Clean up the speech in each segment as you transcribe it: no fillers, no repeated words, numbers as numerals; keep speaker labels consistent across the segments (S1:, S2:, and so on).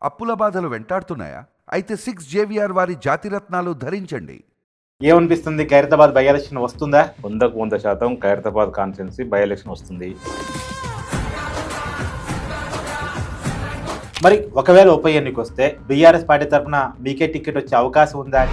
S1: అప్పుల బాధలు వెంటాడుతున్నాయా? అయితే 6 జేవిఆర్ వారి జాతిరత్నాలు ధరించండి.
S2: ఏమనిపిస్తుంది? ఖైరతాబాద్ బై ఎలక్షన్ వస్తుందా?
S3: 100% ఖైరతాబాద్ కాన్స్టిట్యున్సీ బై ఎలక్షన్ వస్తుంది.
S2: మరి ఒకవేళ ఉప ఎన్నిక వస్తే బీఆర్ఎస్ పార్టీ తరఫున మీకే టికెట్ వచ్చే అవకాశం ఉందా?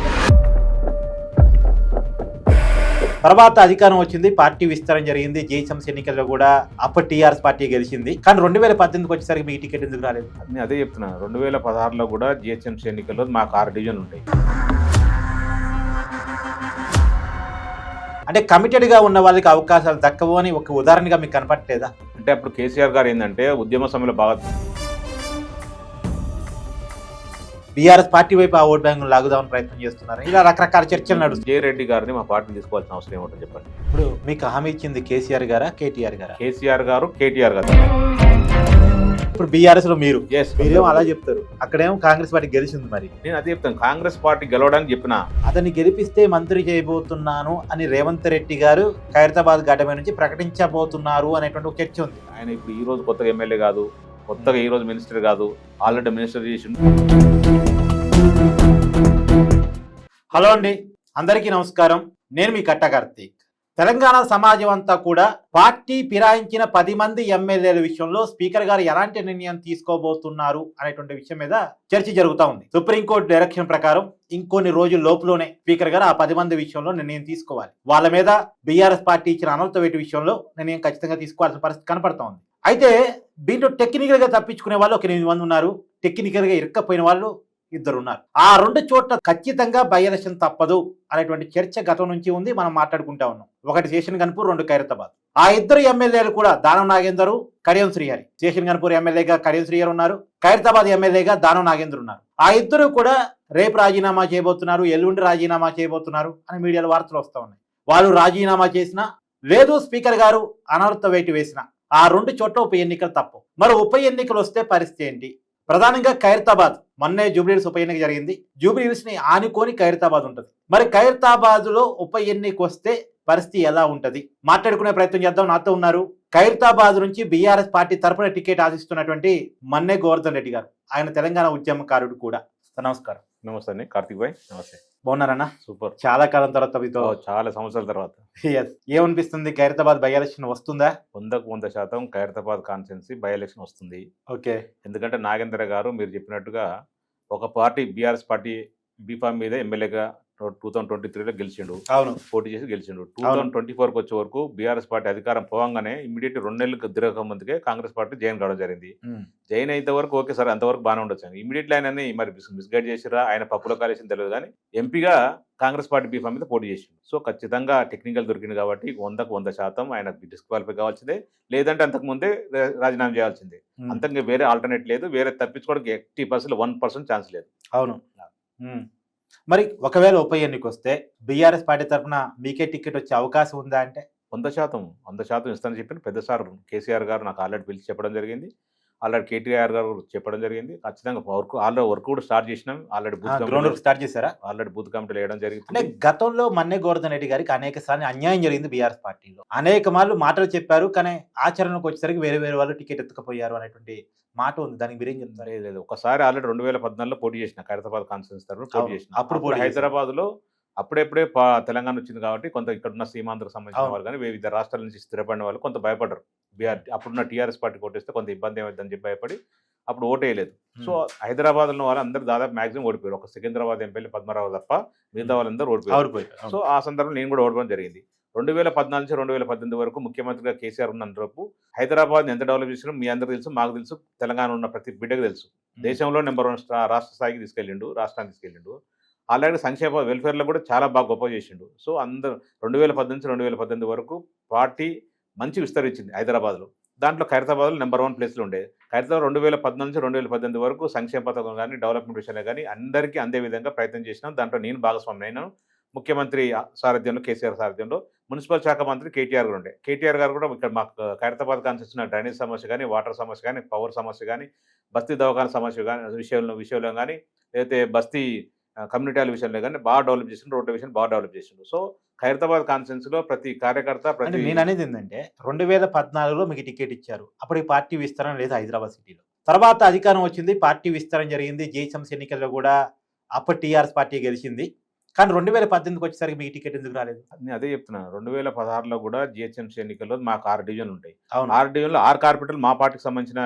S2: తర్వాత అధికారం వచ్చింది, పార్టీ విస్తరణ జరిగింది, జీహెచ్ఎంసీ ఎన్నికల్లో కూడా అప్పటి టీఆర్ఎస్ పార్టీ గెలిచింది. కానీ 2018కి వచ్చేసరికి మీకు టికెట్ ఎందుకు రాలేదు?
S3: నేను అదే చెప్తున్నా. 2016లో కూడా జీహెచ్ఎంసీ ఎన్నికల్లో మాకు 6 డివిజన్లు ఉంటాయి.
S2: అంటే కమిటెడ్గా ఉన్న వాళ్ళకి అవకాశాలు దక్కవు అని ఒక ఉదాహరణగా మీకు కనపట్టలేదా?
S3: అంటే అప్పుడు కేసీఆర్ గారు ఏంటంటే ఉద్యమ సమయంలో బాగా
S2: బీఆర్ఎస్ పార్టీ వైపు ఆ ఓట్ బ్యాంక్ లాగుదామని ప్రయత్నం చేస్తున్నారు. ఇలా రకరకాల చర్చలు నడుస్తుంది.
S3: జయరెడ్డి గారిని మా పార్టీని తీసుకోవాల్సిన అవసరం ఏమిటో చెప్పండి.
S2: ఇప్పుడు మీకు హామీ ఇచ్చింది కేసీఆర్ గారా, కేటీఆర్ గారా?
S3: కేసీఆర్ గారు, కేటీఆర్ గారు.
S2: ఇప్పుడు బీఆర్ఎస్ లో మీరేమో అలా చెప్తారు, అక్కడేమో కాంగ్రెస్ పార్టీ గెలిచింది. మరి
S3: నేను అదే చెప్తాను, కాంగ్రెస్ పార్టీ గెలవడానికి చెప్పిన
S2: అతన్ని గెలిపిస్తే మంత్రి చేయబోతున్నాను అని రేవంత్ రెడ్డి గారు ఖైరతాబాద్ ఘటన నుంచి ప్రకటించబోతున్నారు అనేటువంటి ఒక చర్చ ఉంది.
S3: ఆయన ఇప్పుడు ఈ రోజు కొత్తగా ఎమ్మెల్యే కాదు, కొత్తగా ఈ రోజు మినిస్టర్ కాదు, ఆల్రెడీ మినిస్టర్ చేసిండు.
S2: హలో అండి, అందరికీ నమస్కారం. నేను మీ కట్ట కార్తీక్. తెలంగాణ సమాజం అంతా కూడా పార్టీ ఫిరాయించిన 10 మంది ఎమ్మెల్యేల విషయంలో స్పీకర్ గారు ఎలాంటి నిర్ణయం తీసుకోబోతున్నారు అనేటువంటి విషయం మీద చర్చ జరుగుతూ ఉంది. సుప్రీంకోర్టు డైరెక్షన్ ప్రకారం ఇంకొన్ని రోజుల లోపులోనే స్పీకర్ గారు ఆ 10 మంది విషయంలో నిర్ణయం తీసుకోవాలి. వాళ్ళ మీద బీఆర్ఎస్ పార్టీ ఇచ్చిన అనర్హత వేటు విషయంలో నిర్ణయం ఖచ్చితంగా తీసుకోవాల్సిన పరిస్థితి కనపడతా ఉంది. అయితే దీంట్లో టెక్నికల్ గా తప్పించుకునే వాళ్ళు ఒక 8 మంది ఉన్నారు, టెక్నికల్ గా ఇరుక్కపోయిన వాళ్ళు 2 ఉన్నారు. ఆ 2 చోట్ల ఖచ్చితంగా బై ఎలక్షన్ తప్పదు అనేటువంటి చర్చ గతం నుంచి ఉంది, మనం మాట్లాడుకుంటా ఉన్నాం. ఒకటి శేషన్ గన్పూర్, 2 ఖైరతాబాద్. ఆ 2 ఎమ్మెల్యేలు కూడా దానం నాగేందర్, కడియం శ్రీహరి. శేషన్ గన్పూర్ ఎమ్మెల్యేగా కడియం శ్రీహరి ఉన్నారు, ఖైరతాబాద్ ఎమ్మెల్యేగా దానం నాగేందర్ ఉన్నారు. ఆ 2 కూడా రేపు రాజీనామా చేయబోతున్నారు, ఎల్లుండి రాజీనామా చేయబోతున్నారు అని మీడియాలో వార్తలు వస్తూ ఉన్నాయి. వాళ్ళు రాజీనామా చేసినా లేదు, స్పీకర్ గారు అనర్హత వేటు వేసిన ఆ 2 చోట్ల ఉప ఎన్నికలు తప్పు. మరి ఉప ఎన్నికలు వస్తే పరిస్థితి ఏంటి? ప్రధానంగా ఖైరతాబాద్, మొన్నే జూబ్లీహిల్స్ ఉప ఎన్నిక జరిగింది. జూబ్లీహిల్స్ ని ఆనుకొని ఖైరతాబాద్ ఉంటుంది. మరి ఖైరతాబాద్ లో ఉప ఎన్నిక వస్తే పరిస్థితి ఎలా ఉంటది మాట్లాడుకునే ప్రయత్నం చేద్దాం. నాతో ఉన్నారు ఖైరతాబాద్ నుంచి బీఆర్ఎస్ పార్టీ తరఫున టికెట్ ఆశిస్తున్నటువంటి మన్నే గోవర్ధన్ రెడ్డి గారు. ఆయన తెలంగాణ ఉద్యమకారుడు కూడా. నమస్కారం.
S3: నమస్తే అండి కార్తీక్ భాయ్. నమస్తే.
S2: బాగున్నారన్నా?
S3: సూపర్.
S2: చాలా కాలం తర్వాత మీతో,
S3: చాలా సంవత్సరాల తర్వాత.
S2: ఏమనిపిస్తుంది? ఖైరతాబాద్ బై ఎలక్షన్ వస్తుందా?
S3: 100% ఖైరతాబాద్ కాన్స్టిట్యున్సీ బై ఎలక్షన్ వస్తుంది.
S2: ఓకే.
S3: ఎందుకంటే నాగేంద్ర గారు మీరు చెప్పినట్టుగా ఒక పార్టీ బీఆర్ఎస్ పార్టీ బీఫామ్ మీద ఎమ్మెల్యేగా 2023లో గెలిచిండు.
S2: అవును,
S3: పోటీ చేసి గెలిచిండు. 2024కి వచ్చే వరకు బీఆర్ఎస్ పార్టీ అధికారం పోవంగానే ఇమీడియట్ 2 నెలలకు తిరగక ముందుకే కాంగ్రెస్ పార్టీ జైన్ కావడం జరిగింది. జైన్ అయితే వరకు ఓకే సార్, అంతవరకు బాగానే ఉండొచ్చు. ఇమీడియట్లీ ఆయన మరి మిస్గైడ్ చేసిరా, ఆయన పప్పులో కాలేసిన తెలియదు, కానీ ఎంపీగా కాంగ్రెస్ పార్టీ బీఫామ్ మీద పోటీ చేసిండు. సో ఖచ్చితంగా టెక్నికల్ దొరికింది కాబట్టి 100% ఆయన డిస్క్వాలిఫై కావాల్సిందే, లేదంటే అంతకుముందే రాజీనామా చేయాల్సిందే. అంతకు వేరే ఆల్టర్నేట్ లేదు, వేరే తప్పించుకోవడానికి 80% 1% ఛాన్స్ లేదు.
S2: అవును. మరి ఒకవేళ ఉప ఎన్నిక వస్తే బీఆర్ఎస్ పార్టీ తరఫున మీకే టికెట్ వచ్చే అవకాశం ఉందా? అంటే
S3: 100% ఇస్తానని చెప్పిన పెద్ద సార్ కేసీఆర్ గారు నాకు ఆల్రెడీ పిలిచి చెప్పడం జరిగింది. ఆల్రెడీ కేటీఆర్ గారు చెప్పడం జరిగింది. ఖచ్చితంగా వర్క్ కూడా స్టార్ట్ చేసినాం. ఆల్రెడీ
S2: స్టార్ట్ చేశారా?
S3: ఆల్రెడీ బూత్ కమిటీలు వేయడం జరిగింది.
S2: అంటే గతంలో మన్నే గోవర్ధన్ రెడ్డి గారికి అనేక సార్లు అన్యాయం జరిగింది బీఆర్ఎస్ పార్టీలో. అనేక మార్లు మాటలు చెప్పారు, కానీ ఆచరణకు వచ్చేసరికి వేరే వాళ్ళు టికెట్ ఎత్తుకపోయారు అనేటువంటి మాట ఉంది. దానికి మీరేం చెప్తారు?
S3: లేదు, ఒకసారి ఆల్రెడీ 2014లో పోటీ చేసిన ఖైరతాబాద్ కాన్స్టిట్యున్సీ తరఫున పోటీ చేసిన.
S2: అప్పుడు
S3: హైదరాబాద్ లో అప్పుడెప్పుడే తెలంగాణ వచ్చింది కాబట్టి కొంత ఇక్కడున్న సీమాంధ్రకు సంబంధించిన వాళ్ళు కానీ వివిధ రాష్ట్రాల నుంచి స్థిరపడిన వాళ్ళు కొంత భయపడ్డారు. అప్పుడున్న టీఆర్ఎస్ పార్టీ కొట్టేస్తే కొంత ఇబ్బంది ఏమైందని చెప్పి భయపడి అప్పుడు ఓటేయలేదు. సో హైదరాబాద్లో వాళ్ళు అందరూ దాదాపు మాక్సిమం ఓడిపోయారు. ఒక సికింద్రాబాద్ ఎంపీ పద్మరావు తప్ప మిగతా వాళ్ళందరూ ఓడిపోయారు. సో ఆ సందర్భంలో నేను కూడా ఓడిపోవడం జరిగింది. 2014 నుంచి 2018 వరకు ముఖ్యమంత్రిగా కేసీఆర్ ఉన్నంతవరకు హైదరాబాద్ ఎంత డెవలప్ చేసినా మీ అందరూ తెలుసు, మాకు తెలుసు, తెలంగాణ ఉన్న ప్రతి బిడ్డకు తెలుసు. దేశంలో నెంబర్ 1 రాష్ట్ర స్థాయికి తీసుకెళ్ళిండు, రాష్ట్రానికి తీసుకెళ్ళిండు. అలాగే సంక్షేమ వెల్ఫేర్లో కూడా చాలా బాగా గొప్ప చేసిండు. సో అందరూ 2010 నుంచి 2018 వరకు పార్టీ మంచి విస్తరించింది హైదరాబాద్లో. దాంట్లో ఖైరతాబాద్లో నెంబర్ 1 ప్లేస్లో ఉండే. ఖైరతాబాద్ 2014 నుంచి 2018 వరకు సంక్షేమ పథకం కానీ డెవలప్మెంట్ విషయంలో కానీ అందరికీ అందే విధంగా ప్రయత్నం చేసినాం. దాంట్లో నేను భాగస్వామి అయినాను. ముఖ్యమంత్రి సారథ్యంలో, కేసీఆర్ సారథ్యంలో మున్సిపల్ శాఖ మంత్రి కేటీఆర్ గారు ఉండే. కేటీఆర్ గారు కూడా ఇక్కడ మాకు ఖైరతాబాద్ కాన్స్టిట్యున్సీ డ్రైనేజ్ సమస్య కానీ, వాటర్ సమస్య కానీ, పవర్ సమస్య కానీ, బస్తీ దవాఖాన సమస్య కానీ విషయంలో కానీ, లేకపోతే బస్తీ కమ్యూనిటీ హాల్ విషయంలో కానీ బాగా డెవలప్ చేసిండు. రోడ్ల విషయం బాగా డెవలప్ చేసిండు. సో ఖైరతాబాద్ కాన్స్టిట్యున్సీలో ప్రతి కార్యకర్త
S2: నేను అనేది ఏంటంటే 2014లో మీకు టికెట్ ఇచ్చారు, అప్పుడు ఈ పార్టీ విస్తరణ లేదు హైదరాబాద్ సిటీలో. తర్వాత అధికారం వచ్చింది, పార్టీ విస్తరణ జరిగింది, జీహెచ్ఎంసీ ఎన్నికల్లో కూడా అప్పటి టీఆర్ఎస్ పార్టీ గెలిచింది. కానీ 2018కి వచ్చేసరికి మీకు టికెట్ ఎందుకు రాలేదు?
S3: నేను అదే చెప్తున్నాను. 2016లో కూడా జిహెచ్ఎంసీ ఎన్నికల్లో మాకు 6 డివిజన్లు ఉంటాయి.
S2: అవును.
S3: 6 డివిజన్లో 6 కార్పొరేటర్లు మా పార్టీకి సంబంధించిన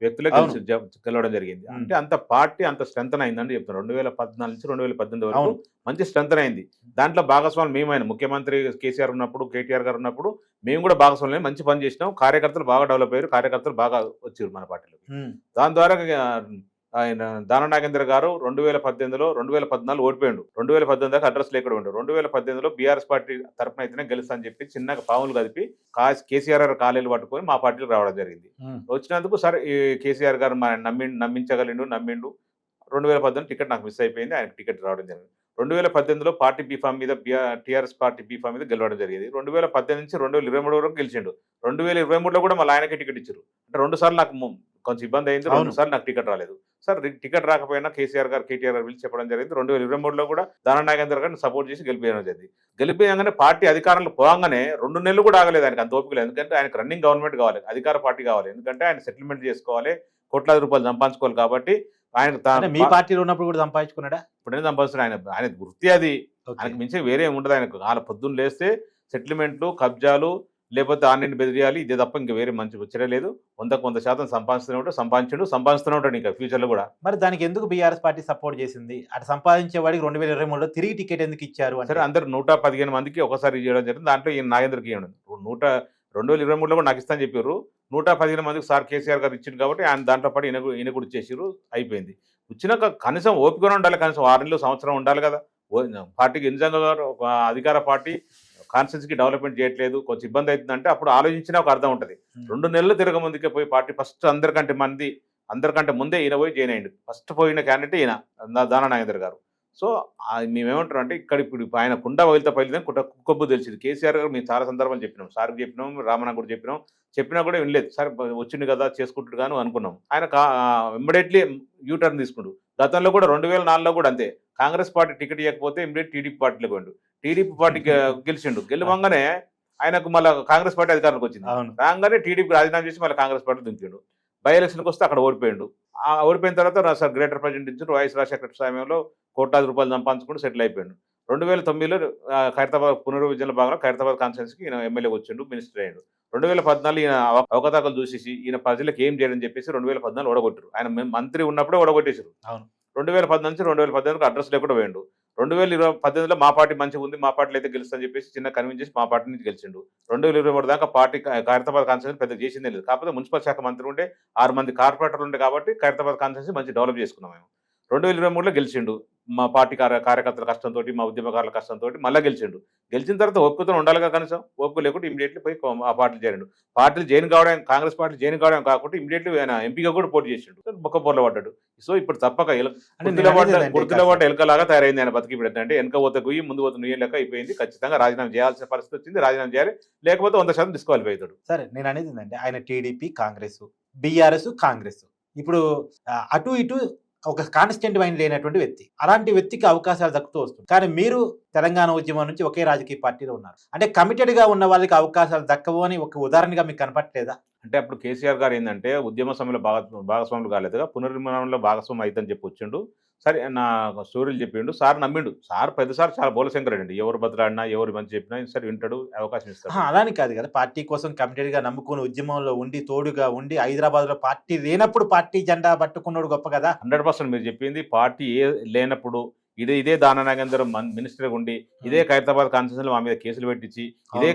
S3: వ్యక్తులే
S2: అవును.
S3: గెలవడం జరిగింది.
S2: ఉమ్.
S3: అంటే అంత పార్టీ అంత స్ట్రెంగ్ అయిందని చెప్తున్నాను. 2014 నుంచి 2018 వరకు
S2: అవును.
S3: మంచి స్ట్రెంగ్ అయింది. దాంట్లో భాగస్వాములు మేమైన ముఖ్యమంత్రి కేసీఆర్ ఉన్నప్పుడు, కేటీఆర్ గారు ఉన్నప్పుడు మేము కూడా భాగస్వాములు మంచి పని చేసినాం. కార్యకర్తలు బాగా డెవలప్ అయ్యారు, కార్యకర్తలు బాగా వచ్చారు మన పార్టీలో.
S2: ఉమ్.
S3: దాని ద్వారా ఆయన దాన నాగేంద్ర గారు 2018లో 2014 ఓడిపోయాడు. 2018 దాకా అడ్రస్ లేకుండా ఉండు. 2018లో బీఆర్ఎస్ పార్టీ తరఫున అయితేనే గెలుస్తా అని చెప్పి చిన్నగా పాములు కలిపి కేసీఆర్ గారు కాలేలు పట్టుకొని మా పార్టీలో రావడం జరిగింది.
S2: ఉమ్.
S3: వచ్చినందుకు సరే ఈ కేసీఆర్ గారు నమ్మించగలిండు, నమ్మిండు. 2018 టికెట్ నాకు మిస్ అయిపోయింది, ఆయనకు టికెట్ రావడం జరిగింది. 2018లో పార్టీ బీఫామ్ మీద టీఆర్ఎస్ పార్టీ బీఫామ్ మీద గెలవడం జరిగింది. 2018 నుంచి 2023 వరకు గెలిచిండు. 2023లో కూడా మళ్ళీ ఆయనకే టికెట్ ఇచ్చారు. అంటే 2 సార్లు నాకు కొంచెం ఇబ్బంది అయింది, 2 సార్లు నాకు టికెట్ రాలేదు. సార్ టికెట్ రాకపోయినా కేటీఆర్ గారు పిలిచి చెప్పడం జరిగింది. 2023లో కూడా దాన నాగేంద్ర గారిని సపోర్ట్ చేసి గెలిపేయడం జరిగింది. గెలిపేయగానే పార్టీ అధికారంలో పోగానే 2 నెలలు కూడా ఆగలేదు ఆయనకు, అంత ఓపిక లేదు. ఎందుకంటే ఆయనకు రన్నింగ్ గవర్నమెంట్ కావాలి, అధికార పార్టీ కావాలి. ఎందుకంటే ఆయన సెటిల్మెంట్ చేసుకోవాలి, కోట్లాది రూపాయలు సంపాదించుకోవాలి. కాబట్టి ఆయన
S2: మీ పార్టీలో ఉన్నప్పుడు కూడా సంపాదించుకున్నాడా?
S3: ఇప్పుడైనా సంపాదిస్తున్నాడు. ఆయన వృత్తి అది, ఆయనకు మించి వేరే ఉండదు. ఆయనకు వాళ్ళ పొద్దున్న లేస్తే సెటిల్మెంట్లు, కబ్జాలు, లేకపోతే ఆన్లైన్ బెదిరియాలి, ఇదే తప్ప ఇంకా వేరే మంచి వచ్చే లేదు. 100% సంపాదిస్తూనే ఉంటాడు ఇంకా ఫ్యూచర్లో కూడా.
S2: మరి దానికి ఎందుకు బీఆర్ఎస్ పార్టీ సపోర్ట్ చేసింది? అటు సంపాదించే వాడికి 2023లో తిరిగి టికెట్ ఎందుకు ఇచ్చారు?
S3: సరే, అందరు 115 మందికి ఒకసారి చేయడం జరిగింది. దాంట్లో ఈయన నాగేంద్రకి ఇవ్వడం 2023లో కూడా నాకు ఇస్తాను చెప్పారు. 115 మందికి సార్ కేసీఆర్ గారు ఇచ్చింది కాబట్టి ఆయన దాంట్లో పాటు ఈయన కూడా ఇచ్చేసారు, అయిపోయింది. వచ్చినాక కనీసం ఓపిక ఉండాలి, కనీసం 6 నెలలు, సంవత్సరం ఉండాలి కదా. పార్టీకి నిజంగా ఒక అధికార పార్టీ కాన్స్టిట్యూన్సీకి డెవలప్మెంట్ చేయట్లేదు, కొంచెం ఇబ్బంది అవుతుందంటే అప్పుడు ఆలోచించినా ఒక అర్థం ఉంటుంది. 2 నెలలు తిరగ ముందుకే పోయి పార్టీ ఫస్ట్ అందరికంటే ముందే ఈయన పోయి జాయిన్ అయ్యిండు. ఫస్ట్ పోయిన క్యాండిడేట్ ఈయన దాన నాగేంద్ర గారు. సో మేమేమంటారు అంటే ఇక్కడ ఇప్పుడు ఆయన కుండ వదిలితే పైలిదని కుక్కబ్బు తెలిసింది. కేసీఆర్ గారు మేము చాలా సందర్భాలు చెప్పినాం, సార్కి చెప్పినాం, రామన్న కూడా చెప్పినా కూడా వినలేదు. సరే వచ్చింది కదా చేసుకుంటాడు కానీ అనుకున్నాం. ఆయన ఇమ్మీడియట్లీ యూటర్న్ తీసుకుంటు. గతంలో కూడా 2004లో కూడా అంతే, కాంగ్రెస్ పార్టీ టికెట్ ఇవ్వకపోతే ఇమ్మీడియట్ టీడీపీ పార్టీలో పోయిండు. టీడీపీ పార్టీకి గెలిచిండు. గెలవంగానే ఆయనకు మళ్ళీ కాంగ్రెస్ పార్టీ అధికారంలోకి వచ్చింది. రాగానే టీడీపీకి రాజీనామా చేసి మళ్ళీ కాంగ్రెస్ పార్టీ దింపిండు. బై ఎలక్షన్కి వస్తే అక్కడ ఓడిపోయిండు. ఓడిపోయిన తర్వాత సార్ గ్రేటర్ ప్రెసిడెంట్ ఇచ్చారు. వైఎస్ రాజశేఖర సమయంలో కోట్లాది రూపాయలు సంపాదించుకుంటూ సెటిల్ అయిపోయాడు. 2009లో ఖైరతాబాద్ పునర్విభజనలో భాగంగా ఖైరతాబాద్ కాన్స్టిట్యూన్సీకి ఈయన ఎమ్మెల్యే వచ్చిండు, మినిస్టర్ అయ్యాడు. 2014 ఈయన అవకతవకలు చూసేసి ఈయన ప్రజలకు ఏం చేయడం చెప్పేసి 2014 ఓడగొట్టారు. ఆయన మంత్రి ఉన్నప్పుడే ఓడగొట్టేశారు. 2014 నుంచి 2018 అడ్రస్ లేకుండా పోయిండు. 2018లో మా పార్టీ మంచిగా ఉంది, మా పార్టీలో అయితే గెలుస్తుందని చెప్పేసి చిన్న కన్విన్స్ చేసి మా పార్టీ నుంచి గెలిచిండు. 2023 దాకా పార్టీ ఖైరతాబాద్ కాన్స్టిట్యూన్సీ పెద్ద చేసిందే లేదు. కాకపోతే మున్సిపల్ శాఖ మంత్రి ఉంటే 6 మంది కార్పొరేటర్లు ఉండే కాబట్టి ఖైరతాబాద్ కాన్స్టిట్యూన్సీ మంచి డెవలప్ చేసుకున్నాం మేము. 2023లో గెలిచిండు. మా పార్టీ కార్యకర్తల కష్టంతో, మా ఉద్యమకారుల కష్టంతో మళ్ళీ గెలిచిండు. గెలిచిన తర్వాత ఓపికతో ఉండాలిగా, కనీసం ఓపిక లేకుండా ఇమీడియట్లీ పోయి ఆ పార్టీలు చేరిండు. పార్టీలు జాయిన్ కావడం, కాంగ్రెస్ పార్టీ జాయిన్ కావడం కాకుండా ఇమీడియట్లీ ఆయన ఎంపీగా కూడా పోటీ చేసిండు. బొక్క బోర్ల పడ్డాడు. సో ఇప్పుడు తప్పక గుర్తుల పడ్డ ఎలకలాగా తయారైంది ఆయన బతికి. ఇప్పుడు అంటే వెనక పోతే గుయ్యి, ముందు పోతే నుయ్యి లెక్క అయిపోయింది. ఖచ్చితంగా రాజీనామా చేయాల్సిన పరిస్థితి వచ్చింది. రాజీనామా చేయాలి, లేకపోతే 100% డిస్క్వాలిఫై అవుతాడు.
S2: సరే, నేను అనేది ఏంటంటే ఆయన టీడీపీ, కాంగ్రెస్, బీఆర్ఎస్, కాంగ్రెస్ ఇప్పుడు అటు ఇటు ఒక కాన్స్టెంట్ మైండ్ లేనటువంటి వ్యక్తి. అలాంటి వ్యక్తికి అవకాశాలు దక్కుతూ వస్తుంది. కానీ మీరు తెలంగాణ ఉద్యమం నుంచి ఒకే రాజకీయ పార్టీలో ఉన్నారు. అంటే కమిటెడ్ గా ఉన్న వాళ్ళకి అవకాశాలు దక్కవు అని ఒక ఉదాహరణగా మీకు కనపట్లేదా?
S3: అంటే అప్పుడు కేసీఆర్ గారు ఏంటంటే ఉద్యమ సమయంలో భాగస్వాములు కాలేదుగా, పునర్నిర్మాణంలో భాగస్వామి అయితని చెప్పి వచ్చిండు. సరే నా స్టోరీలు చెప్పిండు, సార్ నమ్మిండు. సార్ పెద్దసారి చాలా బోలశంకరుడు అండి. ఎవరు బతలాడినా, ఎవరు మంచి చెప్పినా సరే వింటాడు, అవకాశం ఇస్తాడు.
S2: అలాని కాదు కదా, పార్టీ కోసం కమిటెడ్ గా నమ్ముకుని ఉద్యమంలో ఉండి తోడుగా ఉండి హైదరాబాద్ లో పార్టీ లేనప్పుడు పార్టీ జెండా పట్టుకున్నాడు గొప్ప కదా.
S3: 100% మీరు చెప్పింది. పార్టీ లేనప్పుడు ఇదే దాన నాగేందర్ మినిస్టర్ ఉండి ఇదే ఖైరతాబాద్ కాన్స్టిట్యూన్సీలో మా మీద కేసులు పెట్టించి ఇదే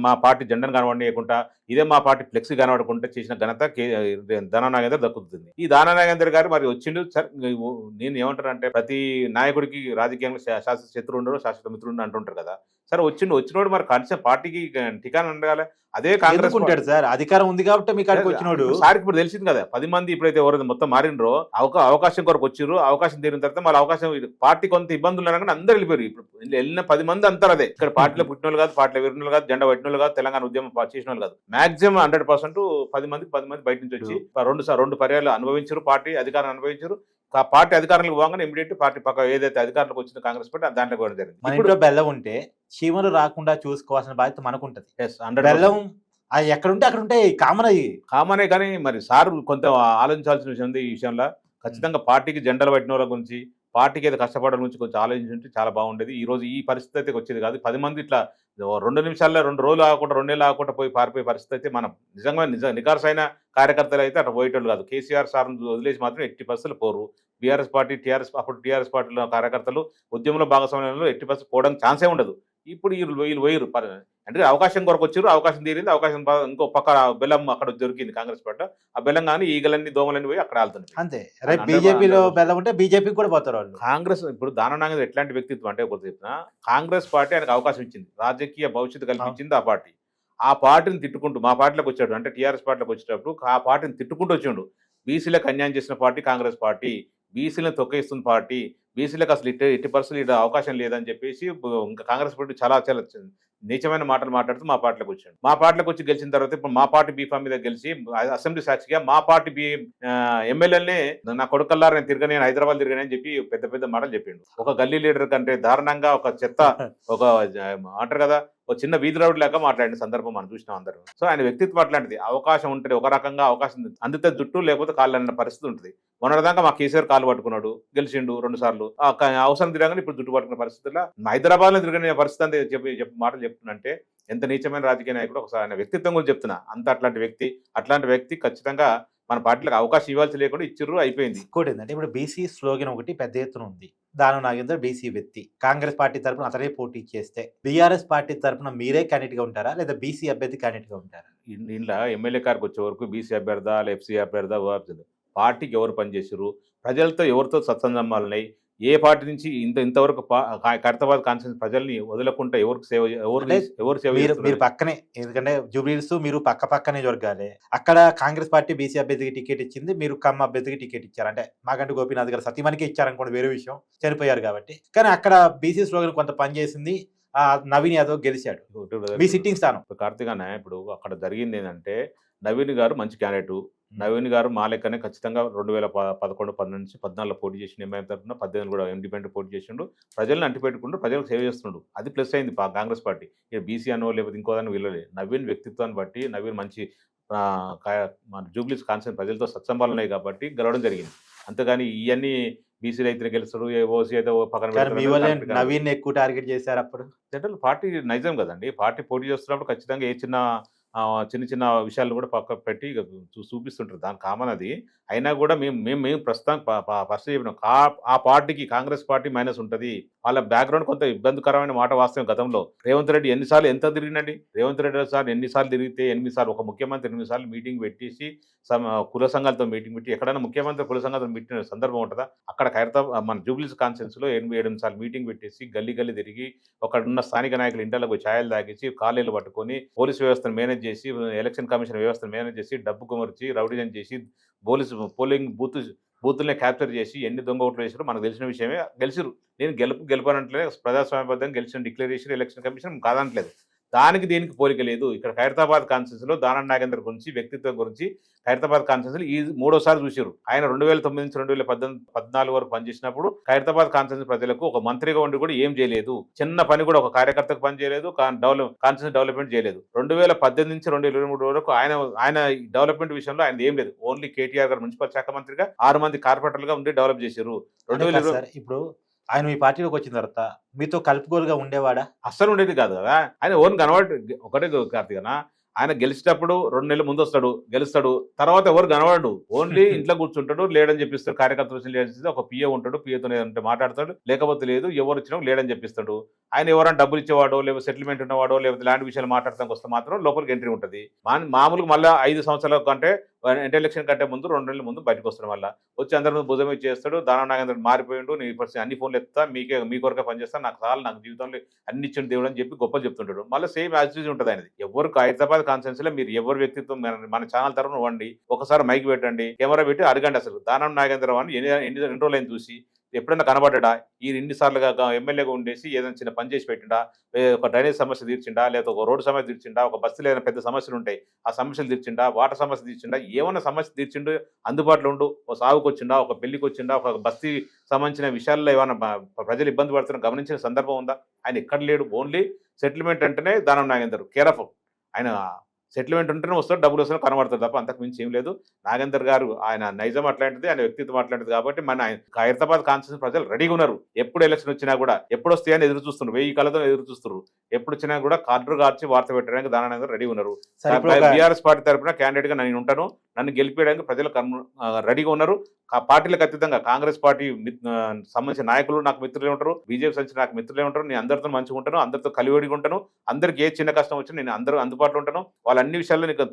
S3: మా పార్టీ జెండాను కనబడకుండా ఇదే మా పార్టీ ఫ్లెక్సీ కనబడకుండా చేసిన ఘనత దాన నాగేందర్ దక్కుతుంది. ఈ దాన నాగేందర్ గారు మరి వచ్చిండు. సార్ నేను ఏమంటానంటే ప్రతి నాయకుడికి రాజకీయంలో శాశ్వత శత్రువు ఉండడు, శాశ్వత మిత్రుడు అంటుంటారు కదా. సరే వచ్చినోడు మరి కనీసం పార్టీకి టికాన్ ఉండగాలి. అదే కాంగ్రెస్
S2: ఉంటాడు సార్, అధికారం ఉంది కాబట్టి మీకు అక్కడికి వచ్చినోడు.
S3: సార్ ఇప్పుడు తెలిసింది కదా, 10 మంది ఇప్పుడైతే ఎవరైతే మొత్తం మారినరో అవకాశం కొరకు వచ్చిర్రు. అవకాశం తీరిన తర్వాత మళ్ళీ అవకాశం పార్టీ కొంత ఇబ్బందులు కానీ అందరు వెళ్ళిపోయారు. ఇప్పుడు వెళ్ళిన 10 మంది అంతా అదే ఇక్కడ పార్టీలో పుట్టిన వాళ్ళు కాదు, పార్టీలో విరిన వాళ్ళు కాదు, జెండా పట్టిన వాళ్ళు కాదు, తెలంగాణ ఉద్యమం చేసిన వాళ్ళు కాదు. మాక్సిమం 100% 10 మంది బయట నుంచి వచ్చి 2 పర్యాలు అనుభవించారు, పార్టీ అధికారం అనుభవించారు. పార్టీ అధికారంలోకి పోగానే ఇమీడియట్ పార్టీ పక్క ఏదైతే అధికారంలోకి వచ్చిందో కాంగ్రెస్ పార్టీ దాంట్లో కూడా జరిగింది.
S2: మన ఇంట్లో బెల్లం ఉంటే చీమలు రాకుండా చూసుకోవాల్సిన బాధ్యత మనకుంటది. బెల్లం అది ఎక్కడుంటే అక్కడ ఉంటే కామన్ అయ్యి.
S3: కామనే కానీ మరి సార్ కొంత ఆలోచించాల్సిన విషయం ఉంది ఈ విషయంలో. ఖచ్చితంగా పార్టీకి జెండాలు పట్టిన వాళ్ళ గురించి, పార్టీకి ఏదో కష్టపడడం గురించి కొంచెం ఆలోచించుంటే చాలా బాగుండేది. ఈ రోజు ఈ పరిస్థితి అయితే వచ్చేది కాదు. 10 మంది ఇట్లా 2 నిమిషాల్లో 2 రోజులు ఆగకుండా 2 నెలలు ఆగకుండా పోయి పారిపోయే పరిస్థితి అయితే మనం నికార్సైన కార్యకర్తలు అయితే అట్లా పోయేటోళ్ళు కాదు. కేసీఆర్ సార్‌ని వదిలేసి మాత్రం ఎట్టి పరిస్థితుల్లో పోరు. బీఆర్ఎస్ పార్టీ, అప్పుడు టీఆర్ఎస్ పార్టీలో కార్యకర్తలు ఉద్యమంలో భాగస్వామ్యంలో ఎట్టి పరిస్థితుల్లో పోవడానికి ఛాన్సే ఉండదు. ఇప్పుడు వీళ్ళు పోయిర్రు. అంటే అవకాశం కొరకు వచ్చారు, అవకాశం తీరింది, అవకాశం ఇంకో పక్క బెల్లం అక్కడ దొరికింది కాంగ్రెస్ పార్టీ. ఆ బెల్లం కానీ ఈగలన్నీ దోమలన్నీ పోయి అక్కడ ఆళ్తున్నాయి.
S2: అంతే. రేపు బీజేపీలో బెల్లం ఉంటే బీజేపీకి కూడా పోతారు వాళ్ళు.
S3: కాంగ్రెస్ ఇప్పుడు దానం నాగేంద్ర ఎట్లాంటి వ్యక్తిత్వం అంటే ఒకటి చెప్తున్నా, కాంగ్రెస్ పార్టీ ఆయనకు అవకాశం ఇచ్చింది, రాజకీయ భవిష్యత్తు కల్పించింది ఆ పార్టీ. ఆ పార్టీని తిట్టుకుంటూ మా పార్టీలోకి వచ్చాడు, అంటే టీఆర్ఎస్ పార్టీలోకి వచ్చేటప్పుడు ఆ పార్టీని తిట్టుకుంటూ వచ్చిండు. బీసీలకు అన్యాయం చేసిన పార్టీ కాంగ్రెస్ పార్టీ, బీసీలను తొక్కేస్తున్న పార్టీ, బీసీలకు అసలు ఎట్టి పరిస్థితులు ఇక్కడ అవకాశం లేదని చెప్పేసి ఇంకా కాంగ్రెస్ పార్టీ చాలా చాలా నీచమైన మాటలు మాట్లాడుతూ మా పార్టీలోకి వచ్చాడు. మా పార్టీలోకి వచ్చి గెలిచిన తర్వాత ఇప్పుడు మా పార్టీ బీఫామ్ మీద గెలిచి అసెంబ్లీ సాక్షిగా మా పార్టీ ఎమ్మెల్యేలనే నా కొడుకల్లారా నేను తిరగని, హైదరాబాద్ తిరగని అని చెప్పి పెద్ద పెద్ద మాటలు చెప్పిండు. ఒక గల్లీ లీడర్ కంటే దారుణంగా ఒక చెత్త ఒక అంటారు కదా ఒక చిన్న వీధి రౌడ్ లాగా మాట్లాడిన సందర్భం మనం చూసినాం అందరూ. సో ఆయన వ్యక్తిత్వం అట్లాంటిది. అవకాశం ఉంటుంది ఒక రకంగా, అవకాశం అందితే జుట్టు లేకపోతే కాళ్ళు అన్న పరిస్థితి ఉంటుంది. మొన్నటిదాకా మా కేసీఆర్ కాళ్ళు పట్టుకున్నాడు, గెలిచిండు 2 సార్లు. అవసరం తిరగానే ఇప్పుడు జుట్టు పట్టుకున్న పరిస్థితుల్లో హైదరాబాద్ లో తిరగని పరిస్థితి అంతే చెప్పి మాటలు చెప్తున్నంటే ఎంత నీచమైన రాజకీయ నాయకుడు ఒకసారి ఆయన వ్యక్తిత్వం కూడా చెప్తున్నా. అంత అట్లాంటి వ్యక్తి ఖచ్చితంగా మన పార్టీలకు అవకాశం ఇవ్వాల్సి లేకుండా ఇచ్చిర్రు, అయిపోయింది.
S2: ఇంకోటి ఏంటంటే ఇప్పుడు బీసీ స్లోగన్ ఒకటి పెద్ద ఎత్తున ఉంది. దానం నాగేందర్ బీసీ వ్యక్తి. కాంగ్రెస్ పార్టీ తరపున అతనే పోటీ చేస్తే బీఆర్ఎస్ పార్టీ తరపున మీరే క్యాండిడేట్ గా ఉంటారా లేదా బీసీ అభ్యర్థి క్యాండిడేట్ గా ఉంటారా?
S3: ఇంట్లో ఎమ్మెల్యే గారికి వచ్చే వరకు బీసీ అభ్యర్థా ఎఫ్సీ అభ్యర్థా పార్టీకి ఎవరు పనిచేసారు, ప్రజలతో ఎవరితో సత్సంబంధాలు ఉన్నాయి, ఏ పార్టీ నుంచి ఇంతవరకు ఖైరతాబాద్ కాన్స్టిట్యూన్సీ ప్రజల్ని వదలకుండా ఎవరు సేవ
S2: మీరు పక్కనే, ఎందుకంటే జూబ్లీహిల్స్ మీరు పక్కనే జరగాలి. అక్కడ కాంగ్రెస్ పార్టీ బీసీ అభ్యర్థికి టికెట్ ఇచ్చింది, మీరు కమ్మ అభ్యర్థికి టికెట్ ఇచ్చారు. అంటే మాకంటే గోపీనాథ్ గారు సతీమణికి ఇచ్చారనుకోండి, వేరే విషయం, చనిపోయారు కాబట్టి. కానీ అక్కడ బీసీ స్లోగన్ కొంత పనిచేసింది. నవీన్ యాదవ్ గెలిచాడు, మీ సిట్టింగ్ స్థానం.
S3: కార్తీక్ అన్న ఇప్పుడు అక్కడ జరిగింది ఏంటంటే నవీన్ గారు మంచి క్యాండిడేట్. నవీన్ గారు మా లెక్కనే ఖచ్చితంగా 2011, 12 నుంచి 14 పోటీ చేసిన ఎంఐఎం తరఫున, 18 కూడా ఇండిపెండెంట్ పోటీ చేసిండు. ప్రజలను అంటిపెట్టుకుంటూ ప్రజలకు సేవ చేస్తుండు. అది ప్లస్ అయింది కాంగ్రెస్ పార్టీ. ఇక బీసీ అనో లేకపోతే ఇంకోదాన్ని వీళ్ళలే. నవీన్ వ్యక్తిత్వాన్ని బట్టి నవీన్ మంచి మన జూబ్లీస్ కాన్సెప్ట్ ప్రజలతో సత్సంబాలు ఉన్నాయి కాబట్టి గెలవడం జరిగింది. అంతేగాని ఇవన్నీ బీసీలు అయితే గెలుస్తాడు, ఓసీ అయితే పక్కన
S2: నవీన్ ఎక్కువ టార్గెట్ చేశారు. అప్పుడు
S3: జనరల్ పార్టీ నైజం కదండి. పార్టీ పోటీ చేస్తున్నప్పుడు ఖచ్చితంగా ఏ చిన్న విషయాలు కూడా పక్క పెట్టి చూపిస్తుంటారు, దాని కామన్ అది. అయినా కూడా మేము ప్రస్తుతం ఫస్ట్ చెప్పినాం, ఆ పార్టీకి కాంగ్రెస్ పార్టీ మైనస్ ఉంటుంది. వాళ్ళ బ్యాక్గ్రౌండ్ కొంత ఇబ్బందికరమైన మాట వాస్తవం. గతంలో రేవంత్ రెడ్డి ఎన్నిసార్లు ఎంత తిరిగినండి, రేవంత్ రెడ్డి సార్ ఎన్నిసార్లు తిరిగితే 8 సార్లు, ఒక ముఖ్యమంత్రి 8 సార్లు మీటింగ్ పెట్టేసి కుల సంఘాలతో మీటింగ్ పెట్టి, ఎక్కడైనా ముఖ్యమంత్రి కుల సంఘాలతో పెట్టిన సందర్భం ఉంటుందా? అక్కడ మన జూబ్లీస్ కాన్స్టిట్యూన్సీలో 8 సార్లు మీటింగ్ పెట్టేసి గల్లీ తిరిగి అక్కడ ఉన్న స్థానిక నాయకులు ఇంటర్లకు ఛాయలు తాగించి కాలేలు పట్టుకొని పోలీసు వ్యవస్థను మేనేజ్ చేసి, ఎలక్షన్ కమిషన్ వ్యవస్థను మేనేజ్ చేసి, డబ్బు కుమర్చి, రౌడీజం చేసి, పోలింగ్ బూతుల్ని క్యాప్చర్ చేసి ఎన్ని దొంగ ఓట్లు వేసారో మనకు తెలిసిన విషయమే. గెలిచిరు. నేను గెలుపనట్లేదు, ప్రజాస్వామ్యబద్ధంగా గెలిచిన డిక్లరేషన్ ఎలక్షన్ కమిషన్ కాదనట్లేదు. దానికి దేనికి పోలిక లేదు. ఇక్కడ ఖైరతాబాద్ కాన్స్టిట్యూన్సీలో దానం నాగేందర్ గురించి, వ్యక్తిత్వం గురించి ఖైరతాబాద్ కాన్స్టిట్యూన్సీలో ఈ 3వ సారి చూసారు. ఆయన 2009 నుంచి 2014 వరకు పనిచేసినప్పుడు ఖైరతాబాద్ కాన్స్టిట్యూన్సీ ప్రజలకు ఒక మంత్రిగా ఉండి కూడా ఏం చేయలేదు. చిన్న పని కూడా ఒక కార్యకర్తకు పని చేయలేదు, కాన్స్టిట్యూన్సీ డెవలప్మెంట్ చేయలేదు. 2018 నుంచి 2023 వరకు ఆయన డెవలప్మెంట్ విషయంలో ఆయన ఏం లేదు. ఓన్లీ కేటీఆర్ గారు మున్సిపల్ శాఖ మంత్రిగా 6 మంది కార్పొరేటర్లుగా ఉండి డెవలప్ చేశారు. 2020
S2: ఇప్పుడు ఆయన మీ పార్టీలోకి వచ్చిన తర్వాత మీతో కలుపుకోలుగా ఉండేవాడా?
S3: అస్సలు ఉండేది కాదు కదా. ఆయన ఓన్ కనబడి ఒకటే కార్తీక్, ఆయన గెలిచేటప్పుడు 2 నెలల ముందు వస్తాడు, గెలుస్తాడు, తర్వాత ఎవరు కనబడు, ఓన్లీ ఇంట్లో కూర్చుంటాడు, లేడని చెప్పిస్తాడు. కార్యకర్తలు ఒక పిఏ ఉంటాడు, పిఏతో అంటే మాట్లాడతాడు, లేకపోతే లేదు, ఎవరు వచ్చినా లేడని చెప్పిస్తాడు. ఆయన ఎవరైనా డబ్బులు ఇచ్చేవాడో, లేకపోతే సెటిల్మెంట్ ఉన్నవాడో, లేకపోతే ల్యాండ్ విషయాలు మాట్లాడటానికి వస్తే మాత్రం లోపలికి ఎంట్రీ ఉంటుంది. మామూలుగా మళ్ళీ 5 సంవత్సరాల కంటే ఎలక్షన్ కంటే ముందు 2 నెలల ముందు బయటకు వస్తాడు. మళ్ళీ వచ్చి అందరి ముందు భుజం చేస్తాడు. దానం నాగేంద్ర మారిపోయిండు, నీ అన్ని ఫోన్లు ఎత్తా, మీ కొరకే పనిచేస్తాను, నాకు చాలు, నాకు జీవితంలో అన్ని ఇచ్చిన దేవుడు అని చెప్పి గొప్పలు చెప్తుంటాడు. మళ్ళీ సేమ్ యాజిటీజ్ ఉంటుంది ఆయనది. ఎవరు హైదరాబాద్ కాన్స్టిట్యూన్సీలో మీరు ఎవరు వ్యక్తిత్వం మన ఛానల్ తరఫున వండి ఒకసారి మైక్ పెట్టండి, కెమెరా పెట్టి అడగండి అసలు దానం నాగేంద్ర అని ఎన్ని రోజులైన చూసి ఎప్పుడైనా కనబడ్డా, ఈ 2 సార్లుగా ఎమ్మెల్యేగా ఉండేసి ఏదైనా చిన్న పని చేసి పెట్టిండా, ఒక డ్రైనేజ్ సమస్య తీర్చిండా, లేదా ఒక రోడ్డు సమస్య తీర్చిండా, ఒక బస్సులో ఏదైనా పెద్ద సమస్యలు ఉంటాయి ఆ సమస్యలు తీర్చిండా, వాటర్ సమస్య తీర్చిండా, ఏమన్నా సమస్య తీర్చిండు, అందుబాటులో ఉండు, ఒక సాగుకు వచ్చిండా, ఒక పెళ్లికి వచ్చిండా, ఒక బస్తీ సంబంధించిన విషయాల్లో ఏమైనా ప్రజలు ఇబ్బంది పడుతున్న గమనించిన సందర్భం ఉందా? ఆయన ఎక్కడ లేడు. ఓన్లీ సెటిల్మెంట్ అంటేనే దానం నాగేందర్ కేర్ ఆఫ్. ఆయన సెటిల్మెంట్ ఉంటేనే వస్తారు, డబ్బులు వస్తారు, కనబడతారు తప్ప అంతకు మించి ఏం లేదు. నాగేందర్ గారు ఆయన నైజం అట్లాంటిది, ఆయన వ్యక్తిత్వం అట్లాంటిది కాబట్టి మన ఖైరతాబాద్ కాన్స్టిట్యూన్సీ ప్రజలు రెడీగా ఉన్నారు. ఎప్పుడు ఎలక్షన్ వచ్చినా కూడా ఎప్పుడు వస్తాయని ఎదురు చూస్తున్నారు, 1000 కళ్ళతో ఎదురు చూస్తున్నారు. ఎప్పుడు వచ్చినా కూడా కార్డు కార్చి వార్త పెట్టడానికి దాని రెడీ ఉన్నారు. బీఆర్ఎస్ పార్టీ తరఫున క్యాండిడేట్ గా నేను ఉంటాను, నన్ను గెలిపించడానికి ప్రజలు రెడీగా ఉన్నారు. పార్టీలకు అతీతంగా కాంగ్రెస్ పార్టీ సంబంధించిన నాయకులు నాకు మిత్రులే ఉంటారు, బీజేపీ సంబంధించిన నాకు మిత్రులే ఉంటారు. నేను అందరితో మంచిగా ఉంటాను, అందరితో కలివిడిగా ఉంటాను. అందరికి ఏ చిన్న కష్టం వచ్చినా నేను అందరూ అందుబాటులో ఉంటాను. వాళ్ళ అన్ని విషయాల్లో నీకు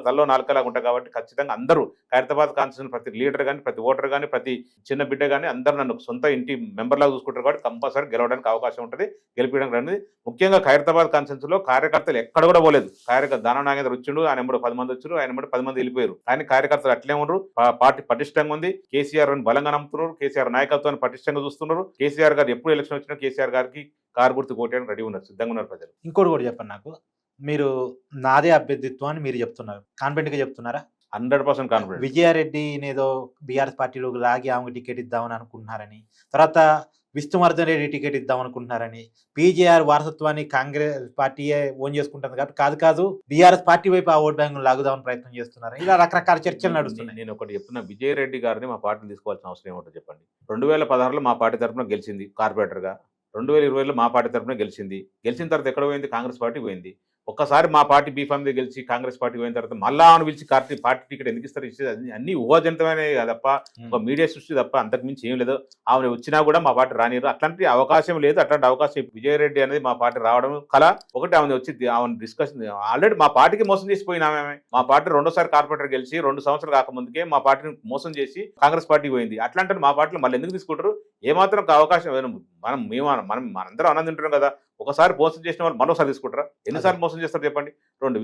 S3: తలలో నాలుకలాగా ఉంటాయి కాబట్టి ఖచ్చితంగా అందరూ ఖైరతాబాద్ కాన్స్టిట్యూన్సీ ప్రతి లీడర్ కానీ, ప్రతి ఓటర్ కానీ, ప్రతి చిన్న బిడ్డ కానీ అందరూ నన్ను సొంత ఇంటి మెంబర్ లాగా చూసుకుంటారు కాబట్టి కంపల్సరీ గెలవడానికి అవకాశం ఉంటుంది, గెలిపించడానికి అనేది. ముఖ్యంగా ఖైరతాబాద్ కాన్స్టిట్యూన్సీలో కార్యకర్తలు ఎక్కడ కూడా పోలేదు. దానం నాగేంద్ర వచ్చిండు, ఆయన 10 మంది వచ్చారు, ఆయన 10 మంది వెళ్ళిపోయారు. కానీ కార్యకర్తలు అట్లే ఉన్నారు. పార్టీ పటిష్టంగా ఉంది. కేసీఆర్ అని బలంగా నమ్ముతున్నారు, కేసీఆర్ నాయకత్వాన్ని పటిష్టంగా చూస్తున్నారు. కేసీఆర్ గారు ఎప్పుడు ఎలక్షన్ వచ్చినా కేసీఆర్ గారికి కారు గుర్తు కోటేయడానికి రెడీ ఉన్నారు, సిద్ధంగా ఉన్నారు ప్రజలు.
S2: ఇంకోటి కూడా చెప్పండి నాకు, మీరు నాదే అభ్యర్థిత్వం అని మీరు చెప్తున్నారు, కాన్ఫిడెంట్ గా చెప్తున్నారా?
S3: 100% కాన్ఫిడెంట్.
S2: విజయారెడ్డి ఏదో బీఆర్ఎస్ పార్టీలో లాగి ఆమెకు టికెట్ ఇద్దామని అనుకుంటున్నారని, తర్వాత విష్ణువర్ధన్ రెడ్డి టికెట్ ఇద్దాం అనుకుంటున్నారని, పీజేఆర్ వారసత్వాన్ని కాంగ్రెస్ పార్టీయే ఓన్ చేసుకుంటుంది కాబట్టి కాదు బీఆర్ఎస్ పార్టీ వైపు ఆ ఓట్ బ్యాంక్ లాగుదామని ప్రయత్నం చేస్తున్నారు. ఇలా రకరకాల చర్చలు నడుస్తున్నాయి.
S3: నేను ఒకటి చెప్తున్నా, విజయరెడ్డి గారిని మా పార్టీని తీసుకోవాల్సిన అవసరం ఏమిటో చెప్పండి. 2016లో మా పార్టీ తరఫున గెలిచింది కార్పొరేటర్ గా, 2020లో మా పార్టీ తరఫున గెలిచింది. గెలిచిన తర్వాత ఎక్కడ పోయింది? కాంగ్రెస్ పార్టీ పోయింది. ఒక్కసారి మా పార్టీ బీఫామ్ మీద గెలిచి కాంగ్రెస్ పార్టీ పోయిన తర్వాత మళ్ళా ఆమెను పిలిచి పార్టీ టికెట్ ఎందుకు ఇస్తారు? ఇచ్చేది అన్ని ఊహాజనితమైన తప్ప, ఒక మీడియా సృష్టి తప్ప అంతకు మించి ఏం లేదు. ఆమె వచ్చినా కూడా మా పార్టీ రానిరు, అట్లాంటి అవకాశం లేదు. అట్లాంటి అవకాశం విజయరెడ్డి అనేది మా పార్టీ రావడం కల ఒకటి. ఆమె వచ్చి ఆమె డిస్కషన్ ఆల్రెడీ మా పార్టీకి మోసం చేసిపోయిన ఆమె. మా పార్టీ 2వ సారి కార్పొరేటర్ గెలిచి 2 సంవత్సరాలు కాకముందుకే మా పార్టీని మోసం చేసి కాంగ్రెస్ పార్టీ పోయింది. అట్లాంటి మా పార్టీలో మళ్ళీ ఎందుకు తీసుకుంటారు? ఏమాత్రం అవకాశం మనందరం ఆనందం తింటున్నాం కదా. ఒకసారి మోసం చేసిన వాళ్ళు మరోసారి తీసుకుంటారా? ఎన్నిసార్లు మోసం చేస్తారు చెప్పండి?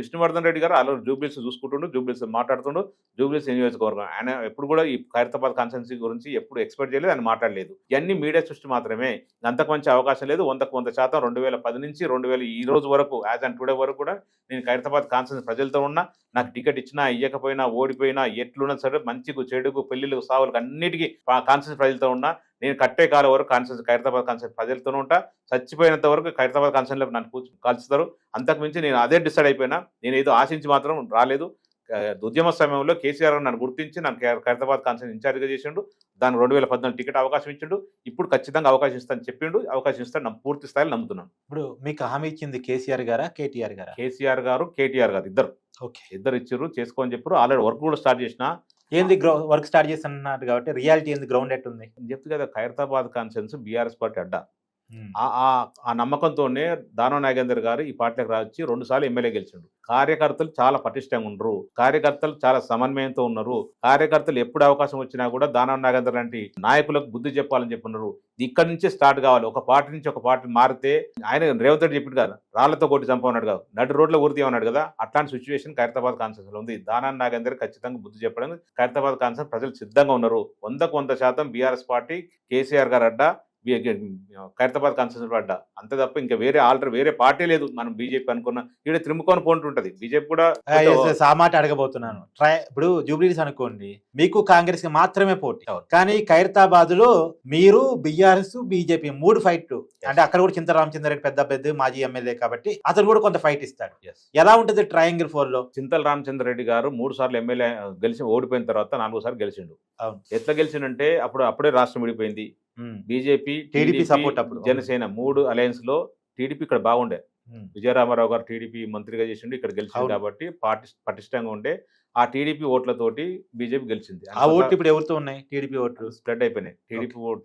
S3: విష్ణువర్ధన్ రెడ్డి గారు అలా జూబ్లీస్ చూసుకుంటుండు, జూబ్లీస్ మాట్లాడుతుండు, జూబ్లీస్ నియోజకవర్గం. ఆయన ఎప్పుడు కూడా ఈ ఖైరతాబాద్ కాన్స్టిట్యున్సీ గురించి ఎప్పుడు ఎక్స్పెక్ట్ చేయలేదు, ఆయన మాట్లాడలేదు. ఇవన్నీ మీడియా సృష్టి మాత్రమే, అంతకు మంచి అవకాశం లేదు. 100% 2010 నుంచి 2000 ఈ రోజు వరకు యాజ్ అండ్ టుడే వరకు కూడా నేను ఖైరతాబాద్ కాన్స్టిట్యున్సీ ప్రజలతో ఉన్నా. నాకు టికెట్ ఇచ్చినా ఇవ్వకపోయినా, ఓడిపోయినా, ఎట్లున్నా సరే, మంచికు చెడుకు పెళ్లిళ్ళకు సావులకు అన్నిటికీ కాన్స్టిట్యున్సీ ప్రజలతో ఉన్నా. నేను కట్టే కాలం వరకు కాన్స్టిట్యున్సీ ఖైరతాబాద్ కాన్స్టిట్యున్సీ ప్రజలతోనే ఉంటా. చచ్చిపోయినంత వరకు ఖైరతాబాద్ కాన్స్టిట్యున్సీలో నన్ను కాల్చుతారు. అంతకు మించి నేను అదే డిసైడ్ అయిపోయినా. నేను ఏదో ఆశించి మాత్రం రాలేదు. ఉద్యమ సమయంలో కేసీఆర్ నన్ను గుర్తించి నన్ను ఖైరతాబాద్ కాన్స్టిట్యున్సీ ఇన్ఛార్జిగా చేసిండు. దానికి 2014 టికెట్ అవకాశం ఇచ్చిండు. ఇప్పుడు ఖచ్చితంగా అవకాశం ఇస్తాను చెప్పిండు. అవకాశం ఇస్తాను, పూర్తి స్థాయిలో నమ్ముతున్నాను.
S2: ఇప్పుడు మీకు హామీ ఇచ్చింది కేసీఆర్ గారా, కేటీఆర్ గారా?
S3: కేసీఆర్ గారు, కేటీఆర్ గారు ఇద్దరు ఇచ్చారు, చేసుకోని చెప్పారు. ఆల్రెడీ వర్క్ కూడా స్టార్ట్ చేసిన.
S2: ఏంది వర్క్ స్టార్ట్ చేస్తున్నారు కాబట్టి రియాలిటీ ఏంది, గ్రౌండ్ ఎట్టుంది
S3: చెప్తే కదా. ఖైరతాబాద్ కాన్స్టిట్యున్సీ బీఆర్ఎస్ పార్టీ అడ్డా. ఆ నమ్మకంతోనే దానం నాగేందర్ గారు ఈ పార్టీలకు రావచ్చి 2 సార్లు ఎమ్మెల్యే గెలిచిండు. కార్యకర్తలు చాలా పటిష్టంగా ఉన్నారు, కార్యకర్తలు చాలా సమన్వయంతో ఉన్నారు. కార్యకర్తలు ఎప్పుడు అవకాశం వచ్చినా కూడా దానం నాగేందర్ లాంటి నాయకులకు బుద్ధి చెప్పాలని చెప్పున్నారు. ఇక్కడి నుంచే స్టార్ట్ కావాలి. ఒక పార్టీ నుంచి ఒక పార్టీ మారితే, ఆయన రేవంత్ రెడ్డి చెప్పిండు కదా, రాళ్లతో కొట్టి చంపన్నాడు కదా, నడు రోడ్ల ఊరిది అన్నాడు కదా. అట్లాంటి సిచ్యువేషన్ ఖైరతాబాద్ కాన్స్టిట్యున్సీలో ఉంది. దానం నాగేందర్ ఖచ్చితంగా బుద్ధి చెప్పడానికి ఖైరతాబాద్ కాన్స్టిట్యున్సీ ప్రజలు సిద్ధంగా ఉన్నారు. 100% బీఆర్ఎస్ పార్టీ, కేసీఆర్ గారు అడ్డా, ఖైరతాబాద్ కాన్స్టిట్యున్సీ అడ్డా. అంతే తప్ప ఇంకా వేరే పార్టీ లేదు. మనం బీజేపీ అనుకున్న ఇక్కడ త్రిముఖోని పోటీ ఉంటుంది. బీజేపీ కూడా
S2: మాట అడగబోతున్నాను. ఇప్పుడు జూబ్లీస్ అనుకోండి, మీకు కాంగ్రెస్ కి మాత్రమే పోటీ, కానీ ఖైరతాబాద్ లో మీరు బీఆర్ఎస్, బీజేపీ 3 ఫైట్. అంటే అక్కడ కూడా చింత రామచంద్రరెడ్డి పెద్ద మాజీ ఎమ్మెల్యే కాబట్టి అతను కూడా కొంత ఫైట్ ఇస్తాడు. ఎలా ఉంటుంది ట్రయాంగిల్ 4 లో?
S3: చింతల రామచంద్రరెడ్డి గారు 3 సార్లు ఎమ్మెల్యే గెలిచి ఓడిపోయిన తర్వాత 4వ సారి గెలిచిండు. ఎట్లా గెలిచిండంటే అప్పుడే రాష్ట్రం విడిపోయింది. బీజేపీ, టీడీపీ సపోర్ట్, అప్పుడు జనసేన 3 అలయన్స్ లో టీడీపీ ఇక్కడ బాగుండే. విజయరామారావు గారు టీడీపీ మంత్రిగా చేసిండు, ఇక్కడ గెలిచింది కాబట్టి పార్టీ పటిష్టంగా ఉండే. ఆ టీడీపీ ఓట్లతోటి బీజేపీ గెలిచింది.
S2: ఆ ఓట్లు ఇప్పుడు ఎవరితో ఉన్నాయి? టీడీపీ ఓట్లు
S3: స్ప్రెడ్ అయిపోయినాయి.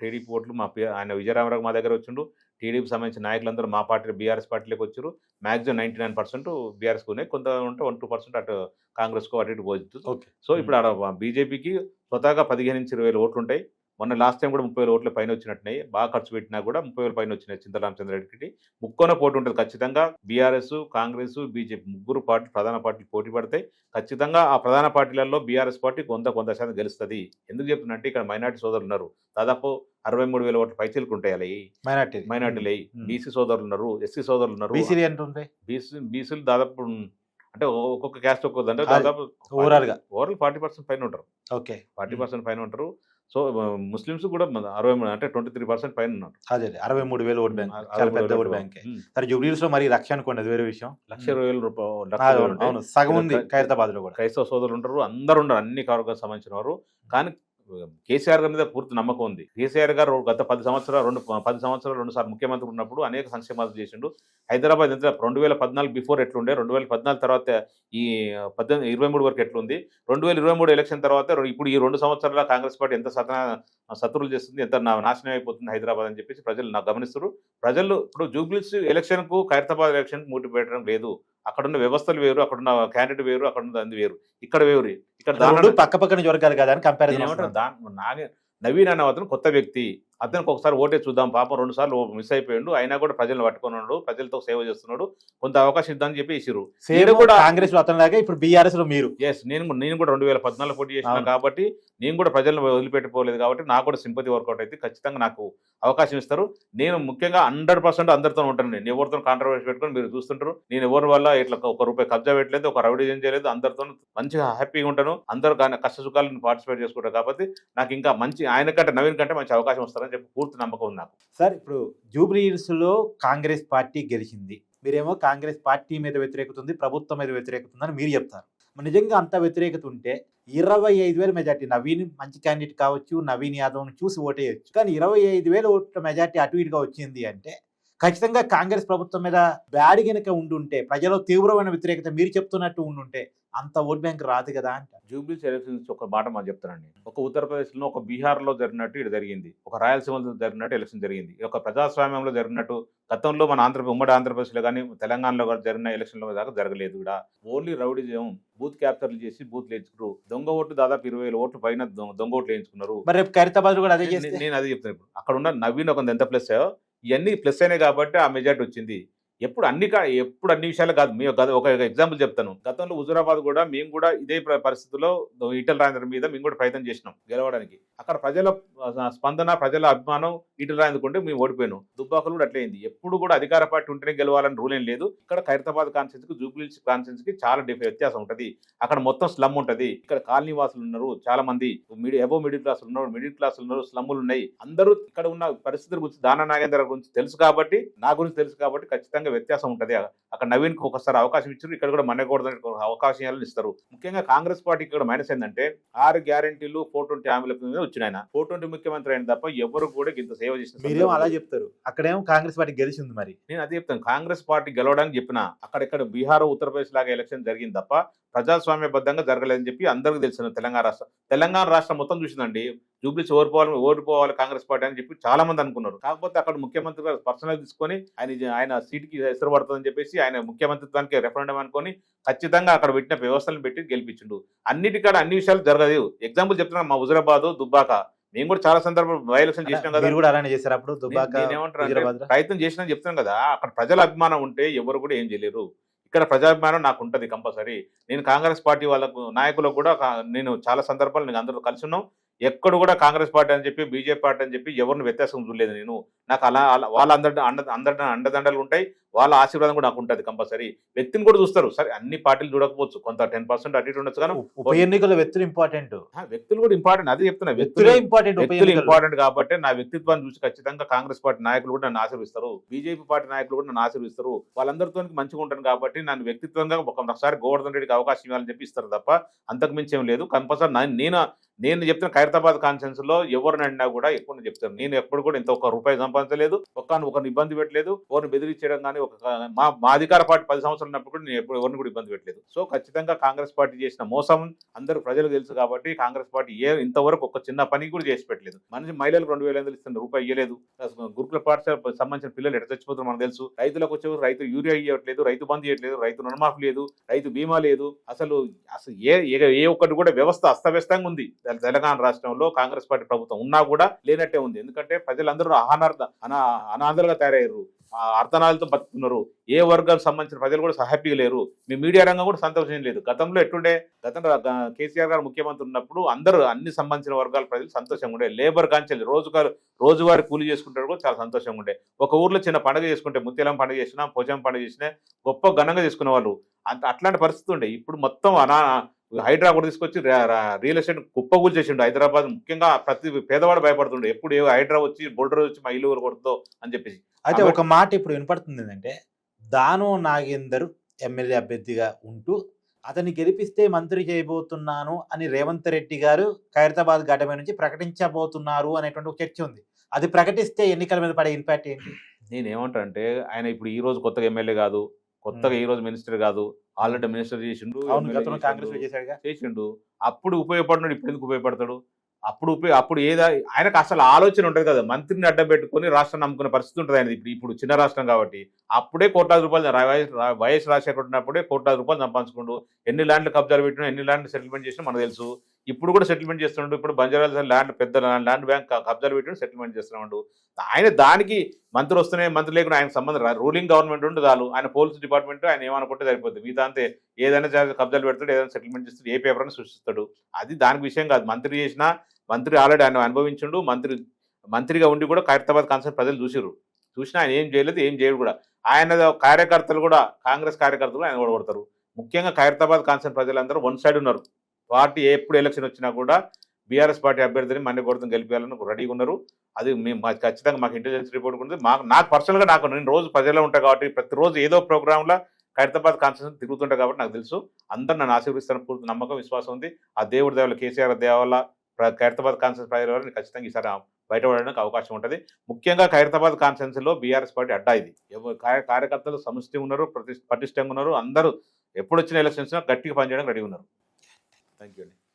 S3: టీడీపీ ఓట్లు ఆయన విజయరామారావు మా దగ్గర వచ్చిండు. టీడీపీ సంబంధించిన నాయకులందరూ మా పార్టీ బీఆర్ఎస్ పార్టీలోకి వచ్చారు. మాక్సిమం 99% బీఆర్ఎస్ కు ఉన్నాయి, కొంత ఉంటే 1-2% అటు కాంగ్రెస్ కు అటు ఇటు పోతుంది. సో ఇప్పుడు బీజేపీకి స్వతహాగా 15 నుంచి 20 వేల ఓట్లు ఉంటాయి. మొన్న లాస్ట్ టైం కూడా 30,000 ఓట్ల పైన వచ్చినట్టున్నాయి. బాగా ఖర్చు పెట్టినా కూడా 30,000 పైన వచ్చినాయి. చింతల రామచంద్రరెడ్డికి ముక్కోన పోటీ ఉంటుంది ఖచ్చితంగా. బీఆర్ఎస్, కాంగ్రెస్, బీజేపీ 3 పార్టీలు ప్రధాన పార్టీలు పోటీ పడతాయి. ఖచ్చితంగా ఆ ప్రధాన పార్టీలలో బీఆర్ఎస్ పార్టీ కొంత గెలుస్తుంది. ఎందుకు చెప్తున్నట్టే, ఇక్కడ మైనార్టీ సోదరులు ఉన్నారు. దాదాపు 63,000 ఓట్ల పైచీలకు ఉంటాయి. అలా మైనార్టీలు, బీసీ సోదరులు ఉన్నారు, ఎస్సీ సోదరులు ఉన్నారు. బీసీలు దాదాపు అంటే ఒక్కొక్క క్యాస్ట్ ఒక్కొక్క దాదాపు ఓవరాల్ 40% పైన ఉంటారు. 40% పైన ఉంటారు. సో ముస్లిమ్స్ కూడా 63 అంటే 23% పైన ఉన్నారు.
S2: అదే 63,000 ఓట్ బ్యాంక్, చాలా
S3: 63,000
S2: పెద్ద ఓట్ బ్యాంక్. సరే జూబ్లీహిల్స్ లో మరి 1,00,000 అనుకోండి, అది వేరే విషయం.
S3: 1,20,000
S2: అవును, సగం ఉంది ఖైరతాబాద్ లో కూడా.
S3: క్రైస్తవ సోదరులు ఉంటారు, అందరు ఉండరు, అన్ని వర్గాలకు సంబంధించిన వారు. కానీ కేసీఆర్ గారి మీద పూర్తి నమ్మకం ఉంది. కేసీఆర్ గారు గత 10 సంవత్సరాలు 2 సార్లు ముఖ్యమంత్రి ఉన్నప్పుడు అనేక సంక్షేమాలు చేసిండు. హైదరాబాద్ ఎంత 2014 బిఫోర్ ఎట్లుండే, 2014 తర్వాత ఈ 23 వరకు ఎట్లుంది, 2023 ఎలక్షన్ తర్వాత ఇప్పుడు ఈ 2 సంవత్సరాల కాంగ్రెస్ పార్టీ ఎంత శత్రువులు చేస్తుంది, ఎంత నాశనం అయిపోతుంది హైదరాబాద్ అని చెప్పేసి ప్రజలు నాకు గమనిస్తారు. ప్రజలు ఇప్పుడు జూబ్లీహిల్స్ ఎలక్షన్ కు ఖైరతాబాద్ ఎలక్షన్ మూటి పెట్టడం లేదు. అక్కడున్న వ్యవస్థలు వేరు, అక్కడున్న క్యాండిడేట్ వేరు, అక్కడున్న అంది వేరు, ఇక్కడ వేరు. ఇక్కడ
S2: పక్క పక్కన వర్గాలు కదా అని కంపారిజన్.
S3: నవీన్ అనే అతను కొత్త వ్యక్తి, అతనికి ఒకసారి ఓటే చూద్దాం, పాపం 2 సార్లు మిస్ అయిపోయాడు, అయినా కూడా ప్రజలను పట్టుకున్నాడు, ప్రజలతో సేవ చేస్తున్నాడు, కొంత అవకాశం ఇద్దామని చెప్పి ఇచ్చిరు.
S2: సేమ్ కూడా కాంగ్రెస్ లో అతనిలాగా ఇప్పుడు బీఆర్ఎస్ లో మీరు.
S3: నేను కూడా 2014 పోటీ చేసిన కాబట్టి నేను కూడా ప్రజలను వదిలిపెట్టిపోలేదు కాబట్టి నాకు కూడా సింపతి వర్కౌట్ అయితే ఖచ్చితంగా నాకు అవకాశం ఇస్తారు. నేను ముఖ్యంగా 100% అందరితో ఉంటాను. నేను ఎవరితో కాంట్రవర్సీ పెట్టుకుని మీరు చూస్తుంటారు. నేను ఎవరి వల్ల ఇట్లా ₹1 కబ్జా పెట్టలేదు, ఒక రౌడీజం చేయలేదు, అందరితో మంచిగా హ్యాపీగా ఉంటాను, అందరూ కష్ట సుఖాలను పార్టిసిపేట్ చేసుకుంటాను. కాబట్టి నాకు ఇంకా మంచి ఆయన కంటే నవీన్ కంటే మంచి అవకాశం వస్తారని చెప్పి పూర్తి నమ్మకం ఉంది నాకు.
S2: సార్, ఇప్పుడు జూబ్లీహిల్స్ లో కాంగ్రెస్ పార్టీ గెలిచింది, మీరేమో కాంగ్రెస్ పార్టీ మీద వ్యతిరేకత ఉంది, ప్రభుత్వం మీద వ్యతిరేకత ఉందని మీరు చెప్తారు. నిజంగా అంత వ్యతిరేకత ఉంటే 25,000 మెజార్టీ, నవీన్ మంచి క్యాండిడేట్ కావచ్చు, నవీన్ యాదవ్ను చూసి ఓటేయచ్చు, కానీ 25,000 ఓట్ల మెజార్టీ అటు ఇటుగా వచ్చింది అంటే ఖచ్చితంగా కాంగ్రెస్ ప్రభుత్వం మీద బ్యాడ్ గనుక ఉండుంటే, ప్రజలు తీవ్రమైన వ్యతిరేకత మీరు చెప్తున్నట్టు ఉండుంటే అంత ఓట్ బ్యాంక్ రాదు కదా అంట.
S3: జూబ్లీహిల్స్ ఎలక్షన్స్ ఒక మాట మనం చెప్తానండి. ఒక ఉత్తరప్రదేశ్లో, ఒక బీహార్లో జరిగినట్టు ఇది జరిగింది, ఒక రాయలసీమలో జరిగినట్టు ఎలక్షన్ జరిగింది, ఒక ప్రజాస్వామ్యంలో జరిగినట్టు గతంలో మన ఉమ్మడి ఆంధ్రప్రదేశ్లో కానీ తెలంగాణలో కానీ జరిగిన ఎలక్షన్లో దాకా జరగలేదు. కూడా ఓన్లీ రౌడీజం, బూత్ క్యాప్చర్లు చేసి బూత్లు వేయించుకున్నారు. దొంగ ఓట్లు దాదాపు 20,000 ఓట్లు పైన దొంగ ఓట్లు వేయించుకున్నారు.
S2: మరి రేపు ఖైరతాబాద్ కూడా అదే చేస్తే
S3: నేను అదే చెప్తాను. అక్కడ ఉన్న నవీన్ ఒక ఎంత ప్లస్ అయ్యో, ఇవన్నీ ప్లస్ అయినాయి కాబట్టి ఆ మెజార్టీ వచ్చింది. ఎప్పుడు అన్ని విషయాలు కాదు. మేము ఒక ఎగ్జాంపుల్ చెప్తాను. గతంలో హుజూరాబాద్ కూడా మేము కూడా ఇదే పరిస్థితుల్లో ఈటెల రాజేందర్ మీద మేము కూడా ప్రయత్నం చేసినాం గెలవడానికి. అక్కడ ప్రజల స్పందన, ప్రజల అభిమానం ఈటెల రాజేందర్ ఉంటే మేము ఓడిపోయాను. దుబ్బాకలు కూడా అట్లయింది. ఎప్పుడు కూడా అధికార పార్టీ ఉంటేనే గెలవాలని రూల్ ఏం లేదు. ఇక్కడ ఖైరతాబాద్ కాన్స్టిట్యూన్స్ కి జూబ్లీహిల్స్ కాన్స్టిట్యూన్స్ కి చాలా వ్యత్యాసం ఉంటది. అక్కడ మొత్తం స్లమ్ ఉంటది. ఇక్కడ కాలనీ వాసులు ఉన్నారు, చాలా మంది అబోవ్ మిడిల్ క్లాస్ ఉన్నారు, మిడిల్ క్లాస్ ఉన్నారు, స్లమ్ములు ఉన్నాయి. అందరూ ఇక్కడ ఉన్న పరిస్థితుల గురించి, దానా నాగేంద్ర గురించి తెలుసు కాబట్టి, నా గురించి తెలుసు కాబట్టి ఖచ్చితంగా వ్యత్యాసం ఉంటది. అక్కడ నవీన్ కు ఒకసారి అవకాశం ఇచ్చారు, ఇక్కడ కూడా మనకూడదని అవకాశాలను ఇస్తారు. ముఖ్యంగా కాంగ్రెస్ పార్టీ ఇక్కడ మైనస్ ఏంటంటే 6 గ్యారెంటీలు 420 హామీల మీద వచ్చిన ఆయన 420 ముఖ్యమంత్రి అయిన తప్ప ఎవరు కూడా ఇంత సేవ చేసిన.
S2: మీరేమో అలా చెప్తారు, అక్కడేమో కాంగ్రెస్ పార్టీ గెలిచింది. మరి
S3: నేను అదే చెప్తాను, కాంగ్రెస్ పార్టీ గెలవడానికి చెప్పిన అక్కడెక్కడ బీహార్, ఉత్తరప్రదేశ్ లాగా ఎలక్షన్ జరిగింది తప్ప ప్రజాస్వామ్యబద్ధంగా జరగలేదని చెప్పి అందరికీ తెలిసిన తెలంగాణ రాష్ట్రం మొత్తం చూసిందండి. జూబ్లీహిల్స్ ఓడిపోవాలి కాంగ్రెస్ పార్టీ అని చెప్పి చాలా మంది అనుకున్నారు. కాకపోతే అక్కడ ముఖ్యమంత్రి గారు పర్సనల్ తీసుకొని ఆయన సీట్కి ఎసరు పడుతుందని చెప్పేసి ఆయన ముఖ్యమంత్రిత్వానికి రెఫరెండం అనుకొని ఖచ్చితంగా అక్కడ పెట్టిన వ్యవస్థలను పెట్టి గెలిపించిండు. అన్నిటికాడ అన్ని విషయాలు జరగదు. ఎగ్జాంపుల్ చెప్తున్నా, మా హుజూరాబాద్, దుబ్బాక మేము కూడా చాలా సందర్భాలు బై ఎలక్షన్ చేసినాం కదా.
S2: అలానే చేశారు అప్పుడు దుబ్బాక
S3: ప్రయత్నం చేసినా చెప్తున్నాం కదా. అక్కడ ప్రజల అభిమానం ఉంటే ఎవరు కూడా ఏం చేయలేరు. ఇక్కడ ప్రజాభిమానం నాకు ఉంటుంది కంపల్సరీ. నేను కాంగ్రెస్ పార్టీ వాళ్ళకు నాయకులకు కూడా నేను చాలా సందర్భాలు నేను అందరూ కలిసి ఉన్నాం. ఎక్కడ కూడా కాంగ్రెస్ పార్టీ అని చెప్పి, బీజేపీ పార్టీ అని చెప్పి ఎవరిని వ్యత్యాసం చూడలేదు నేను. నాకు వాళ్ళ అండదండలు ఉంటాయి, వాళ్ళ ఆశీర్వాదం కూడా నాకు ఉంటుంది కంపల్సరీ. వ్యక్తిని కూడా చూస్తారు. సరే అన్ని పార్టీలు చూడకపోవచ్చు, కొంత 10% అటు ఇటు ఉండొచ్చు, కానీ
S2: ఉప ఎన్నికల వ్యక్తులు ఇంపార్టెంట్.
S3: వ్యక్తులు కూడా ఇంపార్టెంట్, అదే చెప్తున్నా, వ్యక్తులు ఇంపార్టెంట్ కాబట్టి నా వ్యక్తిత్వాన్ని చూసి ఖచ్చితంగా కాంగ్రెస్ పార్టీ నాయకులు కూడా నన్ను ఆశీర్విస్తారు, బీజేపీ పార్టీ నాయకులు కూడా నన్ను ఆశీర్విస్తారు. వాళ్ళందరితో మంచిగా ఉంటాను కాబట్టి నన్ను వ్యక్తిత్వంగా ఒకసారి గోవర్ధన్ రెడ్డికి అవకాశం ఇవ్వాలని చెప్పి ఇస్తారు తప్ప అంతకు మించి ఏం లేదు. కంపల్సరీ నేను చెప్తున్న ఖైరతాబాద్ కాన్ఫరెన్స్ లో ఎవరిని అడినా కూడా ఎప్పుడు చెప్తాను, నేను ఎప్పుడు కూడా ఇంత ₹1 సంపాదించలేదు, ఒకరిని ఇబ్బంది పెట్టలేదు, ఎవరిని బెదిరించడం కానీ, మా అధికార పార్టీ 10 సంవత్సరాలు ఉన్నప్పుడు కూడా నేను ఎప్పుడు ఎవరిని కూడా ఇబ్బంది పెట్టలేదు. సో ఖచ్చితంగా కాంగ్రెస్ పార్టీ చేసిన మోసం అందరూ ప్రజలు తెలుసు కాబట్టి కాంగ్రెస్ పార్టీ ఇంతవరకు ఒక చిన్న పని కూడా చేసి పెట్టలేదు. మహిళలకు 2,500 ఇస్తున్న రూపాయి ఇవ్వలేదు. గురుకుల పాఠశాలకు సంబంధించిన పిల్లలు ఎట్లా చచ్చిపోతారు మనకు తెలుసు. రైతులకు వచ్చేవారు రైతు యూరియా ఇవ్వట్లేదు, రైతు బంధు ఇవ్వట్లేదు, రైతు రుణమాఫీ లేదు, రైతు బీమా లేదు. అసలు ఏ ఒక్కటి కూడా వ్యవస్థ అస్తవ్యస్తంగా ఉంది. తెలంగాణ రాష్ట్రంలో కాంగ్రెస్ పార్టీ ప్రభుత్వం ఉన్నా కూడా లేనట్టే ఉంది. ఎందుకంటే ప్రజలందరూ అనాథలుగా తయారయ్యారు, అర్థనాలతో బతుకున్నారు. ఏ వర్గాలకు సంబంధించిన ప్రజలు కూడా హ్యాపీగా లేరు. మీ మీడియా రంగం కూడా సంతోషం లేదు. గతంలో ఎట్లుండే, గతంలో కేసీఆర్ గారు ముఖ్యమంత్రి ఉన్నప్పుడు అందరూ అన్ని సంబంధించిన వర్గాల ప్రజలు సంతోషంగా ఉండే. లేబర్ కాంచెల్లి రోజువారీ కూలీ చేసుకుంటారు కూడా చాలా సంతోషంగా ఉండే. ఒక ఊర్లో చిన్న పండుగ చేసుకుంటే, ముత్యాలం పండుగ చేసినా, పోచం పండుగ చేసినా గొప్ప ఘనంగా చేసుకునే వాళ్ళు. అట్లాంటి పరిస్థితి ఉండే. ఇప్పుడు మొత్తం హైడ్రా కూడా తీసుకొచ్చి రియల్ ఎస్టేట్ కుప్పగూల్ చేసిండు హైదరాబాద్. ముఖ్యంగా ప్రతి పేదవాడు భయపడుతుండే ఎప్పుడు హైడ్రా వచ్చి బోల్డర్ వచ్చి మా ఇల్లు కొడుతుందో అని చెప్పేసి.
S2: అయితే ఒక మాట ఇప్పుడు వినపడుతుంది ఏంటంటే, దాను నాగేందర్ ఎమ్మెల్యే అభ్యర్థిగా ఉంటూ అతన్ని గెలిపిస్తే మంత్రి చేయబోతున్నాను అని రేవంత్ రెడ్డి గారు ఖైరతాబాద్ ఘటమే నుంచి ప్రకటించబోతున్నారు అనేటువంటి ఒక చర్చ ఉంది. అది ప్రకటిస్తే ఎన్నికల మీద పడే ఇంపాక్ట్ ఏంటి?
S3: నేనేమంటా అంటే, ఆయన ఇప్పుడు ఈ రోజు కొత్తగా ఎమ్మెల్యే కాదు, కొత్తగా ఈ రోజు మినిస్టర్ కాదు, ఆల్రెడీ మినిస్టర్ చేసిండు,
S2: అవును,
S3: ఎమ్మెల్యే
S2: గతంలో కాంగ్రెస్ చేశాడుగా.
S3: చేసిండు. అప్పుడు ఉపయోగపడినాడు, ఇప్పుడు ఎందుకు ఉపయోగపడతాడు? అప్పుడు ఏదో ఆయనకు అసలు ఆలోచన ఉంటుంది కదా, మంత్రిని అడ్డం పెట్టుకొని రాష్ట్రాన్ని నమ్ముకునే పరిస్థితి ఉంటుంది ఆయన. ఇప్పుడు చిన్న రాష్ట్రం కాబట్టి అప్పుడే కోట్లాది రూపాయలు వైఎస్ రాజశేఖర్ ఉన్నప్పుడే కోట్లాది రూపాయలు సంపాదించుకుంటూ ఎన్ని ల్యాండ్లు కబ్జాలు పెట్టినా, ఎన్ని ల్యాండ్ సెటిల్మెంట్ చేసినా మనకు తెలుసు. ఇప్పుడు కూడా సెటిల్మెంట్ చేస్తున్నాడు. ఇప్పుడు బంజారాల ల్యాండ్ పెద్ద ల్యాండ్ బ్యాంక్ కబ్జాలు పెట్టిన సెటిల్మెంట్ చేస్తున్నాడు ఆయన. దానికి మంత్రి వస్తేనే మంత్రి లేకుండా ఆయన సంబంధం రూలింగ్ గవర్నమెంట్ ఉంటే చాలు. ఆయన పోలీస్ డిపార్ట్మెంట్ ఆయన ఏమనుకుంటే సరిపోతుంది. మిగతా అంతే ఏదైనా కబ్జాలు పెడతాడు, ఏదైనా సెటిల్మెంట్ చేస్తాడు, ఏ పేపర్ అని సృష్టిస్తాడు. అది దానికి విషయం కాదు. మంత్రి చేసినా, మంత్రి ఆల్రెడీ ఆయన అనుభవించిండు. మంత్రిగా ఉండి కూడా ఖైరతాబాద్ కాన్సెప్ట్ ప్రజలు చూసినా ఆయన ఏం చేయలేదు, ఏం చేయడు కూడా. ఆయన కార్యకర్తలు కూడా, కాంగ్రెస్ కార్యకర్తలు ఆయన కూడా కొడతారు. ముఖ్యంగా ఖైరతాబాద్ కాన్సెప్ట్ ప్రజలందరూ వన్ సైడ్ ఉన్నారు. పార్టీ ఎప్పుడు ఎలక్షన్ వచ్చినా కూడా బీఆర్ఎస్ పార్టీ అభ్యర్థిని మన్ని కొడుతుని గెలిపేయాలని రెడీగా ఉన్నారు. అది మేము ఖచ్చితంగా మాకు ఇంటెలిజెన్స్ రిపోర్ట్ ఉంది. నాకు పర్సనల్గా నేను రోజు ప్రజల్లో ఉంటాను కాబట్టి ప్రతిరోజు ఏదో ప్రోగ్రాంలో ఖైరతాబాద్ కాన్స్టిట్యూషన్ తిరుగుతుంటాయి కాబట్టి నాకు తెలుసు. అందరూ నన్ను ఆశీర్వదిస్తాను, పూర్తి నమ్మకం, విశ్వాసం ఉంది. ఆ దేవుడి దేవాల కేసీఆర్ దేవాల ఖైరతాబాద్ కాన్స్టిట్యూషన్ ప్రజల ఖచ్చితంగా ఈసారి బయటపడడానికి అవకాశం ఉంటుంది. ముఖ్యంగా ఖైరతాబాద్ కాన్స్టిట్యూన్సీలో బీఆర్ఎస్ పార్టీ అడ్డా ఇది. కార్యకర్తలు సమిష్టి ఉన్నారు, పటిష్టంగా ఉన్నారు. అందరూ ఎప్పుడు వచ్చిన ఎలక్షన్స్ గట్టిగా పనిచేయడానికి రెడీ ఉన్నారు. థ్యాంక్ యూ అండి.